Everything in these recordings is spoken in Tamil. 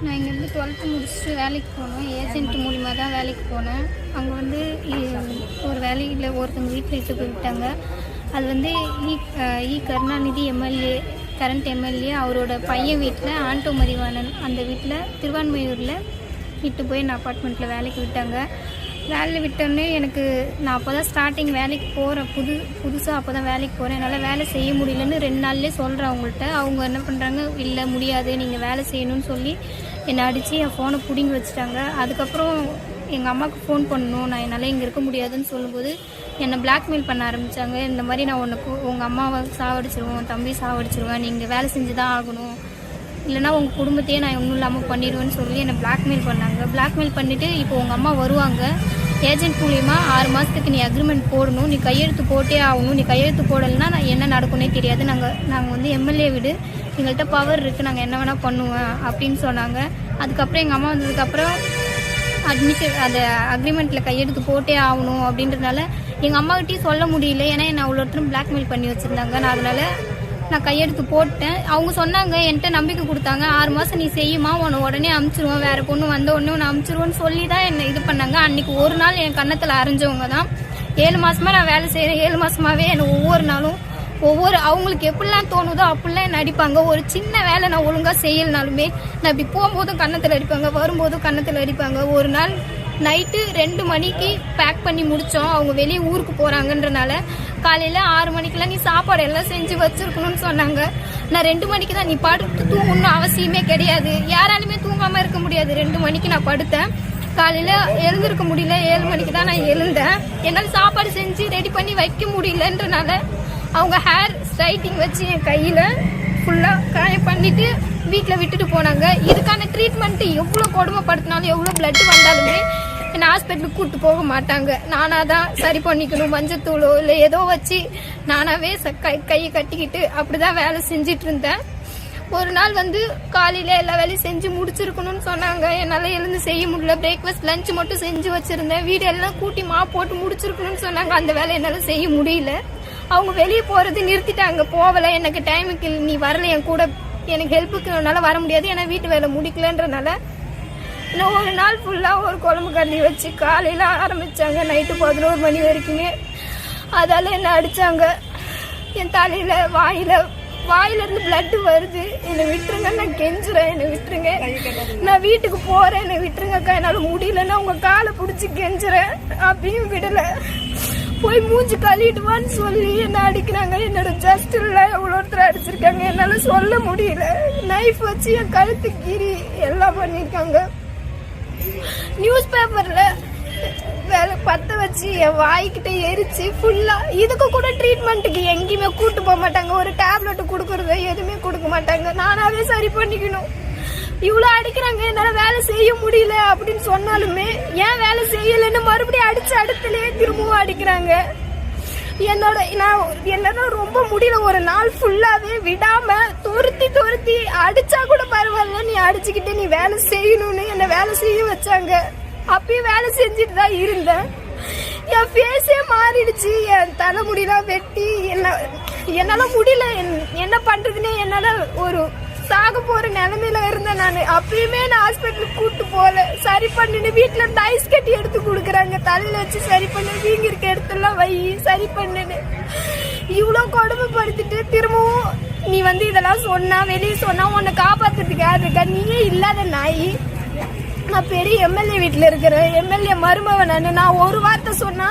நான் இங்கேருந்து 12th முடிச்சுட்டு வேலைக்கு போனோம். ஏஜென்ட் மூலிமா தான் வேலைக்கு போனேன். அங்கே வந்து ஒரு வேலையில் ஒருத்தவங்க வீட்டில் இட்டு போய் விட்டாங்க. அது வந்து கருணாநிதி எம்எல்ஏ, கரண்ட் எம்எல்ஏ, அவரோட பையன் வீட்டில் ஆண்டோ மதிவாணன் அந்த வீட்டில் திருவான்மையூரில் இட்டு போய் நான் அப்பார்ட்மெண்ட்டில் வேலைக்கு விட்டாங்க. வேலையில் விட்டோடனே நான் அப்போ தான் ஸ்டார்டிங் வேலைக்கு போகிறேன், புதுசாக அப்போ தான் வேலைக்கு போகிறேன். என்னால் வேலை செய்ய முடியலன்னு 2 நாள்லேயே சொல்கிறேன் அவங்கள்ட்ட. அவங்க என்ன பண்ணுறாங்க, இல்லை முடியாது, நீங்கள் வேலை செய்யணும்னு சொல்லி என்னை அடித்து என் ஃபோனை பிடுங்கி வச்சுட்டாங்க. அதுக்கப்புறம் எங்கள் அம்மாவுக்கு ஃபோன் பண்ணணும், நான் என்னால் இங்கே இருக்க முடியாதுன்னு சொல்லும்போது என்னை பிளாக்மெயில் பண்ண ஆரம்பித்தாங்க. இந்த மாதிரி நான் உங்கள் அம்மாவை சாவடிச்சிருவேன், தம்பி சாவடிச்சிருவேன், நீங்கள் வேலை செஞ்சு தான் ஆகணும், இல்லைனா உங்கள் குடும்பத்தையே நான் ஒன்றும் இல்லாமல் பண்ணிடுவேன்னு சொல்லி என்னை பிளாக்மெயில் பண்ணாங்க. பிளாக்மெயில் பண்ணிவிட்டு இப்போ உங்கள் அம்மா வருவாங்க, ஏஜென்ட் மூலிமா 6 மாதத்துக்கு நீ அக்ரிமெண்ட் போடணும், நீ கையெழுத்து போட்டே ஆகணும், நீ கையெழுத்து போடலைன்னா நான் என்ன நடக்கும்னே தெரியாது, நாங்கள் வந்து எம்எல்ஏ வீடு, எங்கள்கிட்ட பவர் இருக்குது, நாங்கள் என்ன வேணால் பண்ணுவேன் அப்படின்னு சொன்னாங்க. அதுக்கப்புறம் எங்கள் அம்மா வந்ததுக்கப்புறம் அந்த அக்ரிமெண்ட்டில் கையெழுத்து போட்டே ஆகணும் அப்படின்றதுனால எங்கள் அம்மாக்கிட்டையும் சொல்ல முடியல. ஏன்னா என்னை அவ்வளோ ஒருத்தரும் பிளாக்மெயில் பண்ணி வச்சுருந்தாங்க. நான் கையெழுத்து போட்டேன். அவங்க சொன்னாங்க, என்கிட்ட நம்பிக்கை கொடுத்தாங்க, 6 மாதம் நீ செய்யுமா, உன்னை உடனே அமுச்சிருவோம், வேறு பொண்ணு வந்த உடனே உன்னை அமுச்சிருவோன்னு சொல்லி தான் என்னை இது பண்ணாங்க. அன்றைக்கி ஒரு நாள் என் கன்னத்தில் அரைஞ்சவங்க தான். 7 மாதமாக நான் வேலை செய்கிறேன். 7 மாதமாகவே என்னை ஒவ்வொரு நாளும் அவங்களுக்கு எப்படிலாம் தோணுதோ அப்படிலாம் என்ன அடிப்பாங்க. ஒரு சின்ன வேலை நான் ஒழுங்காக செய்யலனாலுமே நான் இப்படி போகும்போதும் கன்னத்தில் அடிப்பாங்க, வரும்போதும் கன்னத்தில் அடிப்பாங்க. ஒரு நாள் நைட்டு 2 மணிக்கு பேக் பண்ணி முடித்தோம். அவங்க வெளியே ஊருக்கு போகிறாங்கன்றனால காலையில் 6 மணிக்கெல்லாம் நீ சாப்பாடு எல்லாம் செஞ்சு வச்சுருக்கணும்னு சொன்னாங்க. நான் 2 மணிக்கு தான், நீ படுத்து தூங்கணும்னு அவசியமே கிடையாது, யாராலுமே தூங்காமல் இருக்க முடியாது. 2 மணிக்கு நான் படுத்தேன். காலையில் எழுந்திருக்க முடியல, 7 மணிக்கு தான் நான் எழுந்தேன். என்னால் சாப்பாடு செஞ்சு ரெடி பண்ணி வைக்க முடியலன்றனால அவங்க ஹேர் ஸ்ட்ரைட்டிங் வச்சு என் கையில் ஃபுல்லாக காயம் பண்ணிவிட்டு வீட்டில் விட்டுட்டு போனாங்க. இதுக்கான ட்ரீட்மெண்ட்டு எவ்வளோ கொடுமைப்படுத்தினாலும் எவ்வளோ பிளட்டு வந்தாலுமே என்னை ஹாஸ்பிட்டலுக்கு கூப்பிட்டு போக மாட்டாங்க. நானாக தான் சரி பண்ணிக்கணும், மஞ்சத்தூளோ இல்லை ஏதோ வச்சு நானாகவே கையை கட்டிக்கிட்டு அப்படி தான் வேலை செஞ்சிட்டு இருந்தேன். ஒரு நாள் வந்து காலையில் எல்லா வேலையும் செஞ்சு முடிச்சிருக்கணும்னு சொன்னாங்க. என்னால் எழுந்து செய்ய முடியல. பிரேக்ஃபாஸ்ட் லஞ்ச் மட்டும் செஞ்சு வச்சுருந்தேன். வீடு எல்லாம் கூட்டி போட்டு முடிச்சிருக்கணும்னு சொன்னாங்க. அந்த வேலை என்னால் செய்ய முடியல. அவங்க வெளியே போகிறது நிறுத்திட்டாங்க, போகலை, எனக்கு டைமுக்கு நீ வரல என் கூட, எனக்கு ஹெல்ப்புக்கு என்னால் வர முடியாது, ஏன்னா வீட்டு வேலை முடிக்கலன்றனால நான் ஒரு நாள் ஃபுல்லாக ஒரு குழம்பு கறி வச்சு காலையில் ஆரம்பித்தாங்க, நைட்டு 11 மணி வரைக்குமே. அதால் என்னை அடித்தாங்க. என் தலையில் வாயிலிருந்து பிளட்டு வருது, என்னை விட்டுருங்க, நான் கெஞ்சுறேன், என்னை விட்டுருங்க, நான் வீட்டுக்கு போகிறேன், என்னை விட்டுருங்கக்கா, என்னால் முடியலன்னா உங்கள் காலை பிடிச்சி கெஞ்சுறேன் அப்படின்னு விடலை. போய் மூஞ்சி கழுவிடுவான்னு சொல்லி என்ன அடிக்கிறாங்க. என்னோட ஜஸ்டில் எவ்வளோ ஒருத்தர் அடிச்சிருக்காங்க, என்னால் சொல்ல முடியல. நைஃப் வச்சு என் கழுத்து கீறி எல்லாம் பண்ணியிருக்காங்க. நியூஸ் பேப்பரில் வேலை பற்ற வச்சு என் வாய்க்கிட்ட எரிச்சு ஃபுல்லாக. இதுக்கு கூட ட்ரீட்மெண்ட்டுக்கு எங்கேயுமே கூட்டு போக மாட்டாங்க, ஒரு டேப்லெட்டு கொடுக்குறது எதுவுமே கொடுக்க மாட்டாங்க, நானாவே சரி பண்ணிக்கணும். இவ்வளோ அடிக்கிறாங்க, என்னால் வேலை செய்ய முடியல அப்படின்னு சொன்னாலுமே ஏன் வேலை செய்யலைன்னு மறுபடியும் அடிச்சு அடுத்துலேயே திரும்பவும் அடிக்கிறாங்க. என்னால் ரொம்ப முடியல. ஒரு நாள் ஃபுல்லாகவே விடாமல் துருத்தி அடித்தா கூட பரவாயில்ல, நீ அடிச்சுக்கிட்டு நீ வேலை செய்யணும்னு என்னை வேலை செய்ய வச்சாங்க. அப்பயும் வேலை செஞ்சுட்டு தான் இருந்தேன். என் ஃபேஸே மாறிடுச்சு, என் தலைமுடியெல்லாம் வெட்டி என்னால் முடியல, என்ன பண்ணுறதுன்னே என்னால் ஒரு சாக போற நிலைமையில இருந்தேன் நான். அப்பயுமே நான் ஹாஸ்பிட்டலுக்கு கூட்டு போல. சரி பண்ணிட்டு வீட்டுல இருந்து ஐஸ் கட்டி எடுத்து கொடுக்குறாங்க, தலையில வச்சு சரி பண்ணு, வீங்க இருக்க இடத்துலாம் வை, சரி பண்ணுன்னு இவ்வளோ கொடுமைப்படுத்திட்டு திரும்பவும் நீ வந்து இதெல்லாம் சொன்னா, வெளியே சொன்னா உன்னை காப்பாத்துறதுக்கு யார் இருக்கா, நீயே இல்லாத நாய். நான் பெரிய எம்எல்ஏ வீட்டில் இருக்கிறேன், எம்எல்ஏ மருமவன் நான் ஒரு வார்த்தை சொன்னா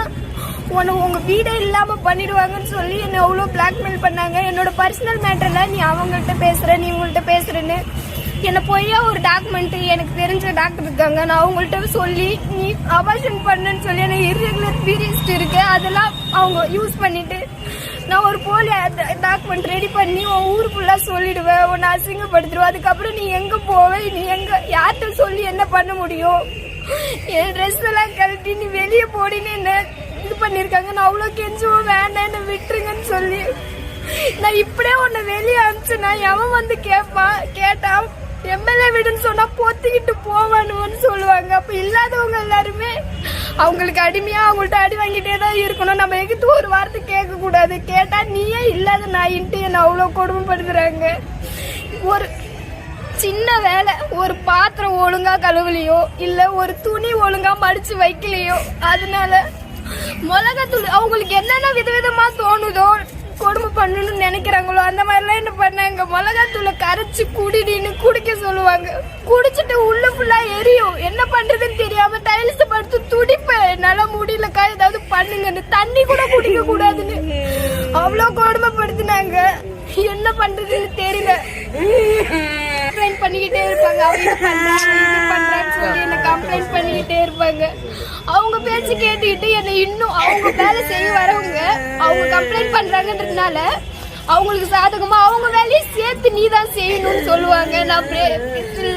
உங்க வீடே இல்லாம பண்ணிடுவாங்கன்னு சொல்லி என்னை அவ்வளோ பிளாக்மெயில் பண்ணாங்க. என்னோட பர்சனல் மேட்டர்ல நீ அவங்கள்ட்ட பேசுற, நீ உங்கள்கிட்ட பேசுறேன்னு என்னை பொய்யா ஒரு டாக்குமெண்ட், எனக்கு தெரிஞ்ச டாக்டர் இருக்காங்க, நான் அவங்கள்ட்ட சொல்லி நீ அபார்ஷன் பண்ணுன்னு சொல்லி எனக்கு இர்ரெகுலர் பீரியட்ஸ் இருக்கு, அதெல்லாம் அவங்க யூஸ் பண்ணிட்டு நான் ஒரு போலி டாக்குமெண்ட் ரெடி பண்ணி உன் ஊர் ஃபுல்லாக சொல்லிடுவேன், உன்னை அசிங்கப்படுத்திடுவேன். அதுக்கப்புறம் நீ எங்கே போவே, நீ எங்கே யார்கிட்ட சொல்லி என்ன பண்ண முடியும், என் ட்ரெஸ் எல்லாம் கழட்டி நீ வெளியே போடின்னு என்ன இது பண்ணியிருக்காங்க. நான் அவ்வளோ கெஞ்சுவோம், வேண்டாம் என்ன விட்டுருங்கன்னு சொல்லி. நான் இப்படியே உன்னை வெளியே அனுப்பிச்சுனா எவன் வந்து கேட்டான் எம்எல்ஏ வீடுன்னு சொன்னா பொத்திக்கிட்டு போவானுன்னு சொல்லுவாங்க. அப்ப இல்லாதவங்க எல்லாருமே அவங்களுக்கு அடிமையா அவங்கள்ட்ட அடி வாங்கிட்டே தான் இருக்கணும். நம்ம எங்கிட்ட ஒரு வார்த்தை கேட்க கூடாது, கேட்டா நீயே இல்லாத நாயின்ட்டு என்ன அவ்வளோ கொடுமைப்படுத்துறாங்க. சின்ன வேலை, ஒரு பாத்திரம் ஒழுங்கா கழுவலையோ இல்ல ஒரு துணி ஒழுங்கா மடிச்சு வைக்கலையோ, அதனால மிளகாத்தூள் அவங்களுக்கு என்னென்ன விதவிதமா தோணுதோ கொடுமை பண்ணணும்னு நினைக்கிறாங்களோ அந்த மாதிரிலாம் என்ன பண்ணாங்க, மிளகாத்தூளை கரைச்சி குடிடின்னு குடிக்க சொல்லுவாங்க. குடிச்சிட்டு உள்ள ஃபுல்லா எரியும். என்ன பண்றதுன்னு தெரியாம டைல்ஸ் படுத்து துடிப்பேன். என்னால முடியலக்கா ஏதாவது பண்ணுங்கன்னு. தண்ணி கூட குடிக்க கூடாதுன்னு அவ்வளோ கொடுமைப்படுத்தினாங்க. என்ன பண்றதுன்னு தெரியல. கம்ப்ளைண்ட் பண்ணிக்கிட்டே இருப்பாங்க. அவங்க பண்றான்னு சொல்லி என்ன கம்ப்ளைண்ட் பண்ணிக்கிட்டே இருப்பாங்க. அவங்க பேச்சு கேட்டுக்கிட்டு என்னை இன்னும் அவங்க வேலை செய்ய வரவங்க அவங்க கம்ப்ளைண்ட் பண்றாங்கன்றதுனால அவங்களுக்கு சாதகமா அவங்க வேலையை சேர்த்து நீ தான் செய்யணும்னு சொல்லுவாங்க. நான்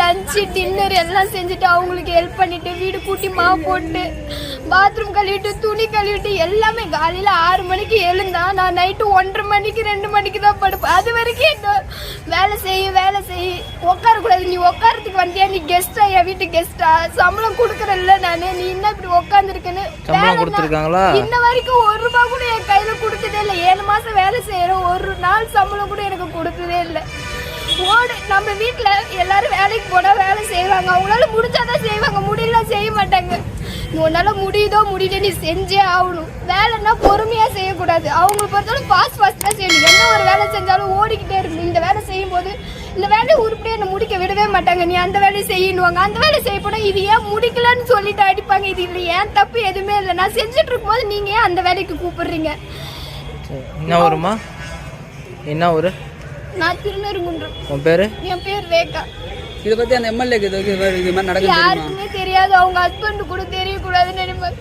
லஞ்சு டின்னர் எல்லாம் செஞ்சுட்டு அவங்களுக்கு ஹெல்ப் பண்ணிட்டு வீடு கூட்டி மாவு போட்டு பாத்ரூம் கழுவிட்டு துணி கழுவிட்டு எல்லாமே காலையில 6 மணிக்கு எழுந்தா நான் நைட்டு 1:30 மணிக்கு 2 மணிக்கு தான் படுப்பேன். அது வரைக்கும் என்ன வேலை செய்ய உட்காரக்கூடாது. நீ உட்காரத்துக்கு வந்தியா, நீ கெஸ்டா, என் வீட்டு கெஸ்டா, சம்பளம் கொடுக்கறல்ல நானு, நீ என்ன இப்படி உட்காந்துருக்குன்னு. இன்ன வரைக்கும் 1 ரூபாய் கூட என் கையில கொடுத்ததே இல்லை. 7 மாசம் வேலை செய்யறோம், 1 நாள் சம்பளம் கூட எனக்கு கொடுத்ததே இல்லை. நம்ம வீட்டுல எல்லாரும் வேலைக்கு போனா வேலை செய்வாங்க. அவங்களால முடிஞ்சாதான் செய்வாங்க, முடியல செய்ய மாட்டாங்க. உன்னால முடியுதோ முடியல நீ செஞ்சே ஆகணும். வேலைன்னா பொறுமையா செய்யக்கூடாது. அவங்களை பொறுத்தாலும் ஃபாஸ்டா செய்யணும். என்ன ஒரு வேலை செஞ்சாலும் ஓடிக்கிட்டே இருக்கணும். இந்த வேலை செய்யும் போது இந்த வேலையை உருப்படியா என்ன முடிக்க விடவே மாட்டாங்க. நீ அந்த வேலையை செய்யணுவாங்க. அந்த வேலை செய்ய போனா இது ஏன் முடிக்கலன்னு சொல்லிட்டு அடிப்பாங்க. இது இல்லை, ஏன் தப்பு எதுவுமே இல்லை. நான் செஞ்சுட்டு இருக்கும் போது நீங்க ஏன் அந்த வேலைக்கு கூப்பிடுறீங்க? என்ன ஊருமா? என்ன ஊரு? நான் திருநெருங்குன்றம். உன் பேரு? என் பேர் ரேகா. இதை பத்தி அந்த எம்எல்ஏ இது மாதிரி நடக்குது யாருக்குமே தெரியாது. அவங்க ஹஸ்பண்ட் கூட தெரியக்கூடாதுன்னு நினைப்பாங்க.